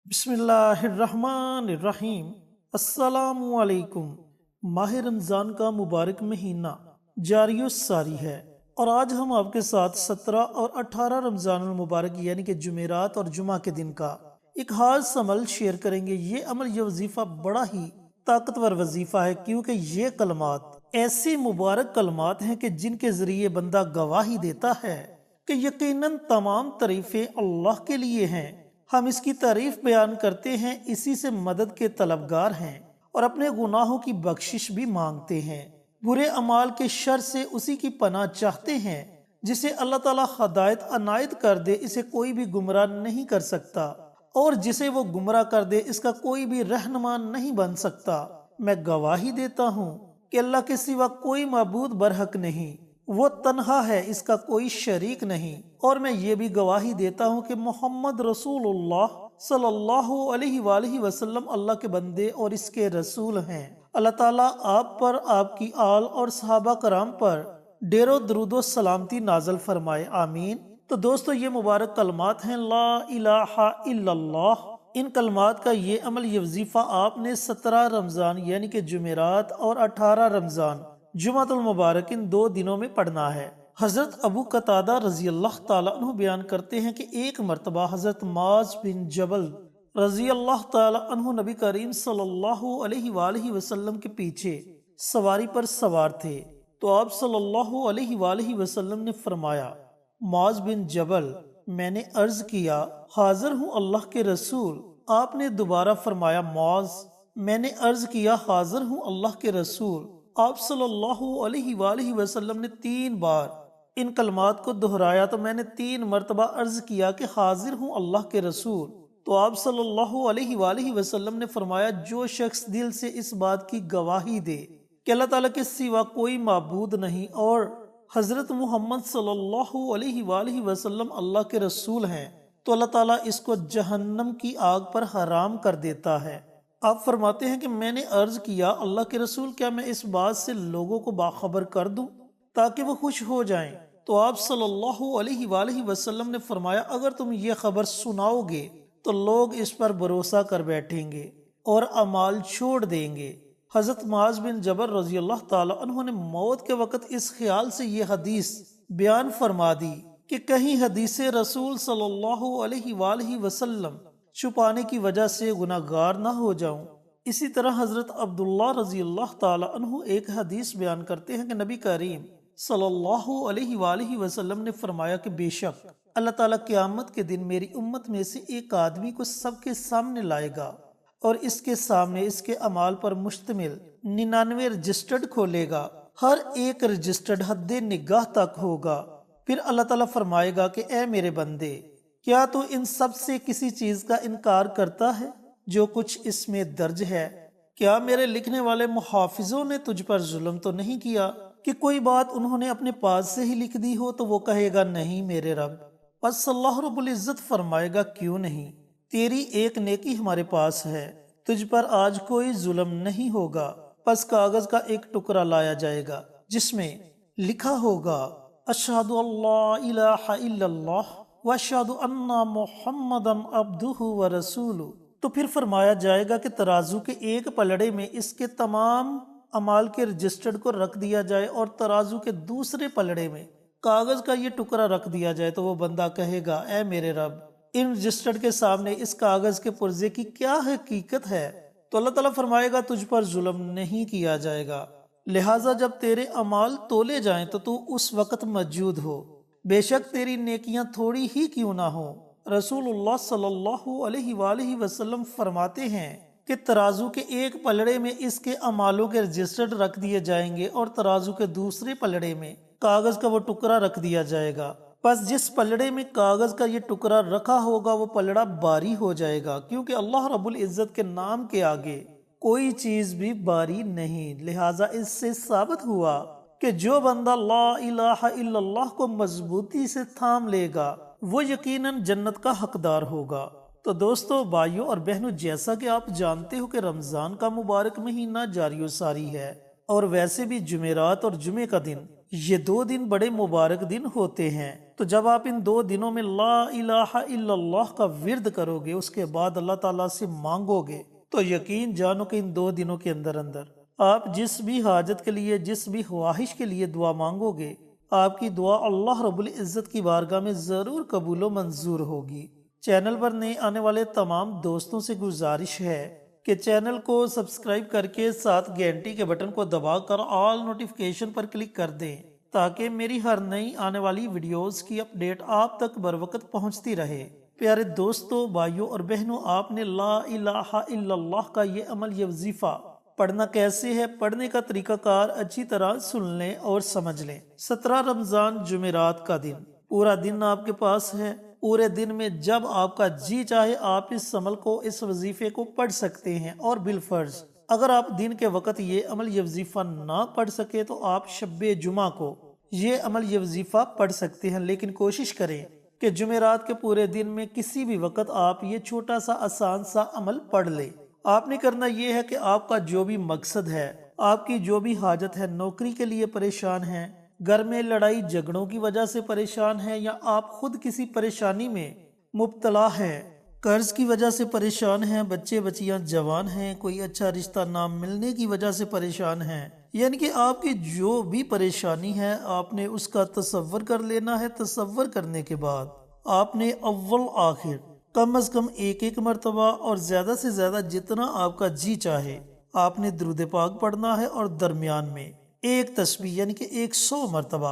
بسم اللہ الرحمن الرحیم۔ السلام علیکم۔ ماہ رمضان کا مبارک مہینہ جاری و ساری ہے، اور آج ہم آپ کے ساتھ 17 اور 18 رمضان المبارک یعنی کہ جمعرات اور جمعہ کے دن کا ایک خاص عمل شیئر کریں گے۔ یہ وظیفہ بڑا ہی طاقتور وظیفہ ہے، کیونکہ یہ کلمات ایسی مبارک کلمات ہیں کہ جن کے ذریعے بندہ گواہی دیتا ہے کہ یقیناً تمام تعریفیں اللہ کے لیے ہیں۔ ہم اس کی تعریف بیان کرتے ہیں، اسی سے مدد کے طلبگار ہیں اور اپنے گناہوں کی بخشش بھی مانگتے ہیں۔ برے اعمال کے شر سے اسی کی پناہ چاہتے ہیں۔ جسے اللہ تعالیٰ ہدایت عنایت کر دے اسے کوئی بھی گمراہ نہیں کر سکتا، اور جسے وہ گمراہ کر دے اس کا کوئی بھی رہنما نہیں بن سکتا۔ میں گواہی دیتا ہوں کہ اللہ کے سوا کوئی معبود برحق نہیں، وہ تنہا ہے، اس کا کوئی شریک نہیں، اور میں یہ بھی گواہی دیتا ہوں کہ محمد رسول اللہ صلی اللہ علیہ وآلہ وسلم اللہ کے بندے اور اس کے رسول ہیں۔ اللہ تعالیٰ آپ پر، آپ کی آل اور صحابہ کرام پر ڈیر و درود و سلامتی نازل فرمائے، آمین۔ تو دوستو، یہ مبارک کلمات ہیں لا الہ الا اللہ۔ ان کلمات کا یہ عمل، یہ وظیفہ آپ نے 17 رمضان یعنی کہ جمعرات اور 18 رمضان جمعۃ المبارک ان 2 دنوں میں پڑھنا ہے۔ حضرت ابو قتادہ رضی اللہ تعالیٰ عنہ بیان کرتے ہیں کہ ایک مرتبہ حضرت معاذ بن جبل رضی اللہ تعالیٰ عنہ نبی کریم صلی اللہ علیہ وآلہ وسلم کے پیچھے سواری پر سوار تھے، تو آپ صلی اللہ علیہ وآلہ وسلم نے فرمایا، معاذ بن جبل، میں نے عرض کیا حاضر ہوں اللہ کے رسول۔ آپ نے دوبارہ فرمایا، معاذ، میں نے عرض کیا حاضر ہوں اللہ کے رسول۔ آپ صلی اللہ علیہ وآلہ وسلم نے 3 بار ان کلمات کو دہرایا، تو میں نے 3 مرتبہ عرض کیا کہ حاضر ہوں اللہ کے رسول۔ تو آپ صلی اللہ علیہ وآلہ وسلم نے فرمایا، جو شخص دل سے اس بات کی گواہی دے کہ اللہ تعالیٰ کے سوا کوئی معبود نہیں اور حضرت محمد صلی اللہ علیہ وآلہ وسلم اللہ کے رسول ہیں، تو اللہ تعالیٰ اس کو جہنم کی آگ پر حرام کر دیتا ہے۔ آپ فرماتے ہیں کہ میں نے عرض کیا اللہ کے رسول، کیا میں اس بات سے لوگوں کو باخبر کر دوں تاکہ وہ خوش ہو جائیں؟ تو آپ صلی اللہ علیہ وآلہ وسلم نے فرمایا، اگر تم یہ خبر سناؤ گے تو لوگ اس پر بھروسہ کر بیٹھیں گے اور اعمال چھوڑ دیں گے۔ حضرت معاذ بن جبل رضی اللہ تعالیٰ عنہ نے موت کے وقت اس خیال سے یہ حدیث بیان فرما دی کہ کہیں حدیث رسول صلی اللہ علیہ وآلہ وسلم چھپانے کی وجہ سے گناہ گار نہ ہو جاؤں۔ اسی طرح حضرت عبداللہ رضی اللہ تعالیٰ عنہ ایک حدیث بیان کرتے ہیں کہ نبی کریم صلی اللہ علیہ وآلہ وسلم نے فرمایا کہ بے شک اللہ تعالیٰ قیامت کے دن میری امت میں سے ایک آدمی کو سب کے سامنے لائے گا، اور اس کے سامنے اس کے اعمال پر مشتمل 99 رجسٹرڈ کھولے گا، ہر ایک رجسٹرڈ حد نگاہ تک ہوگا۔ پھر اللہ تعالیٰ فرمائے گا کہ اے میرے بندے، کیا تو ان سب سے کسی چیز کا انکار کرتا ہے جو کچھ اس میں درج ہے؟ کیا میرے لکھنے والے محافظوں نے تجھ پر ظلم تو نہیں کیا کہ کوئی بات انہوں نے اپنے پاس سے ہی لکھ دی ہو؟ تو وہ کہے گا نہیں میرے رب۔ پس اللہ رب العزت فرمائے گا، کیوں نہیں، تیری ایک نیکی ہمارے پاس ہے، تجھ پر آج کوئی ظلم نہیں ہوگا۔ پس کاغذ کا ایک ٹکڑا لایا جائے گا جس میں لکھا ہوگا اشہد اللہ الہ الا اللہ واشہد ان محمدً عبدہ ورسولہ۔ تو پھر فرمایا جائے گا کہ ترازو کے ایک پلڑے میں اس کے تمام اعمال کے رجسٹرڈ کو رکھ دیا جائے، اور ترازو کے دوسرے پلڑے میں کاغذ کا یہ ٹکڑا رکھ دیا جائے۔ تو وہ بندہ کہے گا، اے میرے رب، ان رجسٹرڈ کے سامنے اس کاغذ کے پرزے کی کیا حقیقت ہے؟ تو اللہ تعالیٰ فرمائے گا، تجھ پر ظلم نہیں کیا جائے گا، لہٰذا جب تیرے اعمال تولے جائیں تو اس وقت موجود ہو، بے شک تیری نیکیاں تھوڑی ہی کیوں نہ ہوں۔ رسول اللہ صلی اللہ علیہ وآلہ وسلم فرماتے ہیں کہ ترازو کے ایک پلڑے میں اس کے اعمالوں کے رجسٹرڈ رکھ دیے جائیں گے، اور ترازو کے دوسرے پلڑے میں کاغذ کا وہ ٹکڑا رکھ دیا جائے گا۔ پس جس پلڑے میں کاغذ کا یہ ٹکڑا رکھا ہوگا وہ پلڑا باری ہو جائے گا، کیونکہ اللہ رب العزت کے نام کے آگے کوئی چیز بھی باری نہیں۔ لہٰذا اس سے ثابت ہوا کہ جو بندہ لا الہ الا اللہ کو مضبوطی سے تھام لے گا وہ یقیناً جنت کا حقدار ہوگا۔ تو دوستو، بھائیوں اور بہنوں، جیسا کہ آپ جانتے ہو کہ رمضان کا مبارک مہینہ جاری و ساری ہے، اور ویسے بھی جمعرات اور جمعے کا دن یہ 2 دن بڑے مبارک دن ہوتے ہیں، تو جب آپ ان 2 دنوں میں لا الہ الا اللہ کا ورد کرو گے، اس کے بعد اللہ تعالیٰ سے مانگو گے، تو یقین جانو کہ ان 2 دنوں کے اندر آپ جس بھی حاجت کے لیے، جس بھی خواہش کے لیے دعا مانگو گے، آپ کی دعا اللہ رب العزت کی بارگاہ میں ضرور قبول و منظور ہوگی۔ چینل پر نئے آنے والے تمام دوستوں سے گزارش ہے کہ چینل کو سبسکرائب کر کے ساتھ گھنٹی کے بٹن کو دبا کر آل نوٹیفیکیشن پر کلک کر دیں، تاکہ میری ہر نئی آنے والی ویڈیوز کی اپڈیٹ آپ تک بر وقت پہنچتی رہے۔ پیارے دوستوں، بھائیوں اور بہنوں، آپ نے لا الہ الا اللہ کا یہ عمل، یہ وظیفہ پڑھنا کیسے ہے، پڑھنے کا طریقہ کار اچھی طرح سن لیں اور سمجھ لیں۔ 17 رمضان جمعرات کا دن، پورا دن آپ کے پاس ہے۔ پورے دن میں جب آپ کا جی چاہے آپ اس عمل کو، اس وظیفے کو پڑھ سکتے ہیں، اور بالفرض اگر آپ دن کے وقت یہ عمل، یہ وظیفہ نہ پڑھ سکے تو آپ شب جمعہ کو یہ عمل، یہ وظیفہ پڑھ سکتے ہیں، لیکن کوشش کریں کہ جمعرات کے پورے دن میں کسی بھی وقت آپ یہ چھوٹا سا آسان سا عمل پڑھ لیں۔ آپ نے کرنا یہ ہے کہ آپ کا جو بھی مقصد ہے، آپ کی جو بھی حاجت ہے، نوکری کے لیے پریشان ہیں، گھر میں لڑائی جھگڑوں کی وجہ سے پریشان ہیں، یا آپ خود کسی پریشانی میں مبتلا ہیں، قرض کی وجہ سے پریشان ہیں، بچے بچیاں جوان ہیں، کوئی اچھا رشتہ نہ ملنے کی وجہ سے پریشان ہیں، یعنی کہ آپ کی جو بھی پریشانی ہے، آپ نے اس کا تصور کر لینا ہے۔ تصور کرنے کے بعد آپ نے اول آخر کم از کم ایک مرتبہ، اور زیادہ سے زیادہ جتنا آپ کا جی چاہے، آپ نے درود پاک پڑھنا ہے، اور درمیان میں ایک تسبیح یعنی کہ 100 مرتبہ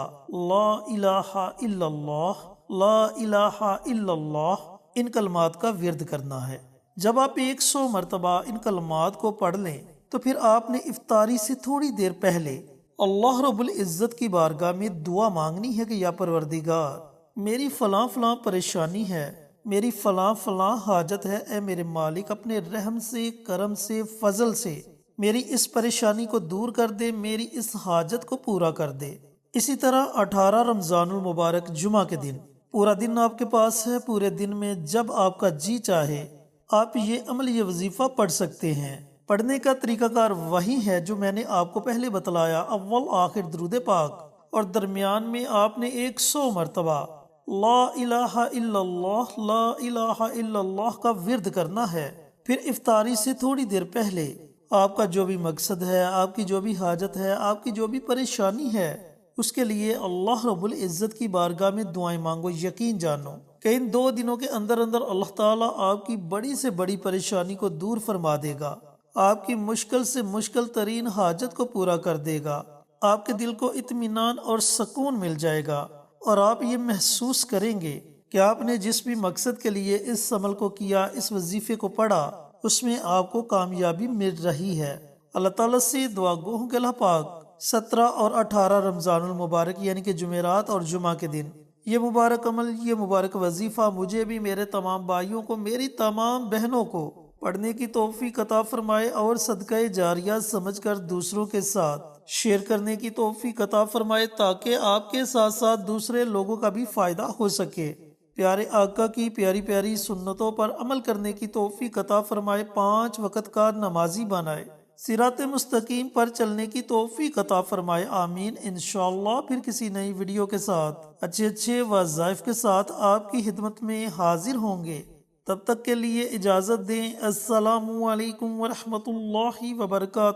لا الہ الا اللہ، لا الہ الا اللہ، ان کلمات کا ورد کرنا ہے۔ جب آپ 100 مرتبہ ان کلمات کو پڑھ لیں تو پھر آپ نے افطاری سے تھوڑی دیر پہلے اللہ رب العزت کی بارگاہ میں دعا مانگنی ہے کہ یا پروردگار، میری فلاں فلاں پریشانی ہے، میری فلاں فلاں حاجت ہے، اے میرے مالک اپنے رحم سے، کرم سے، فضل سے میری اس پریشانی کو دور کر دے، میری اس حاجت کو پورا کر دے۔ اسی طرح 18 رمضان المبارک جمعہ کے دن، پورا دن آپ کے پاس ہے، پورے دن میں جب آپ کا جی چاہے آپ یہ عمل، یہ وظیفہ پڑھ سکتے ہیں۔ پڑھنے کا طریقہ کار وہی ہے جو میں نے آپ کو پہلے بتلایا، اول آخر درود پاک، اور درمیان میں آپ نے 100 مرتبہ لا الہ الا اللہ، لا الہ الا اللہ کا ورد کرنا ہے۔ پھر افطاری سے تھوڑی دیر پہلے آپ کا جو بھی مقصد ہے، آپ کی جو بھی حاجت ہے، آپ کی جو بھی پریشانی ہے، اس کے لیے اللہ رب العزت کی بارگاہ میں دعائیں مانگو۔ یقین جانو کہ ان 2 دنوں کے اندر اللہ تعالیٰ آپ کی بڑی سے بڑی پریشانی کو دور فرما دے گا، آپ کی مشکل سے مشکل ترین حاجت کو پورا کر دے گا، آپ کے دل کو اطمینان اور سکون مل جائے گا، اور آپ یہ محسوس کریں گے کہ آپ نے جس بھی مقصد کے لیے اس عمل کو کیا، اس وظیفے کو پڑھا، اس میں آپ کو کامیابی مل رہی ہے۔ اللہ تعالیٰ سے دعا گو ہوں کہ اللہ پاک 17 اور 18 رمضان المبارک یعنی کہ جمعرات اور جمعہ کے دن یہ مبارک عمل، یہ مبارک وظیفہ مجھے بھی، میرے تمام بھائیوں کو، میری تمام بہنوں کو پڑھنے کی توفیق عطا فرمائے، اور صدقہ جاریہ سمجھ کر دوسروں کے ساتھ شیئر کرنے کی توفیق عطا فرمائے، تاکہ آپ کے ساتھ ساتھ دوسرے لوگوں کا بھی فائدہ ہو سکے۔ پیارے آقا کی پیاری پیاری سنتوں پر عمل کرنے کی توفیق عطا فرمائے، 5 وقت کا نمازی بنائے، صراط مستقیم پر چلنے کی توفیق عطا فرمائے، آمین۔ انشاءاللہ پھر کسی نئی ویڈیو کے ساتھ اچھے وظائف کے ساتھ آپ کی خدمت میں حاضر ہوں گے۔ تب تک کے لیے اجازت دیں۔ السلام علیکم ورحمۃ اللہ وبرکاتہ۔